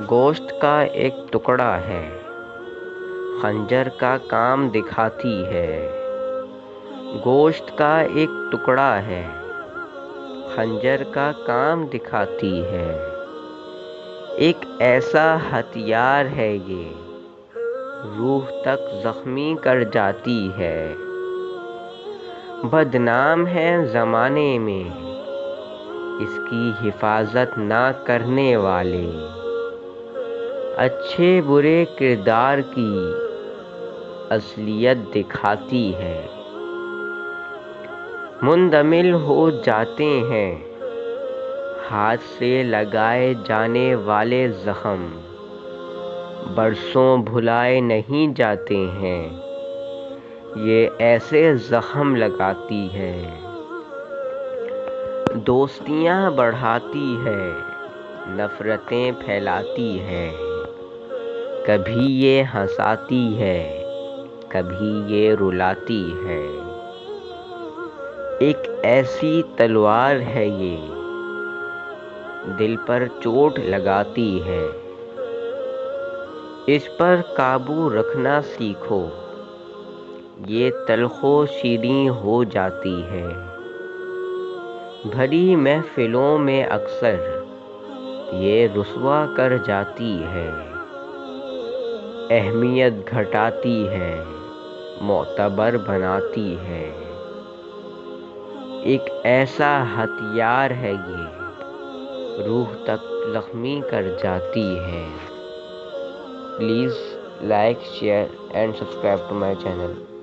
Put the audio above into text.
گوشت کا ایک ٹکڑا ہے، خنجر کا کام دکھاتی ہے۔ گوشت کا ایک ٹکڑا ہے، خنجر کا کام دکھاتی ہے۔ ایک ایسا ہتھیار ہے یہ، روح تک زخمی کر جاتی ہے۔ بدنام ہے زمانے میں اس کی حفاظت نہ کرنے والے۔ اچھے برے کردار کی اصلیت دکھاتی ہے۔ مندمل ہو جاتے ہیں ہاتھ سے لگائے جانے والے زخم، برسوں بھلائے نہیں جاتے ہیں، یہ ایسے زخم لگاتی ہے۔ دوستیاں بڑھاتی ہے، نفرتیں پھیلاتی ہے۔ کبھی یہ ہنساتی ہے، کبھی یہ رلاتی ہے۔ ایک ایسی تلوار ہے یہ، دل پر چوٹ لگاتی ہے۔ اس پر قابو رکھنا سیکھو، یہ تلخ و شیریں ہو جاتی ہے۔ بھری محفلوں میں اکثر یہ رسوا کر جاتی ہے۔ اہمیت گھٹاتی ہے، معتبر بناتی ہے۔ ایک ایسا ہتھیار ہے یہ، روح تک زخمی کر جاتی ہے۔ Please like, share and subscribe to my channel.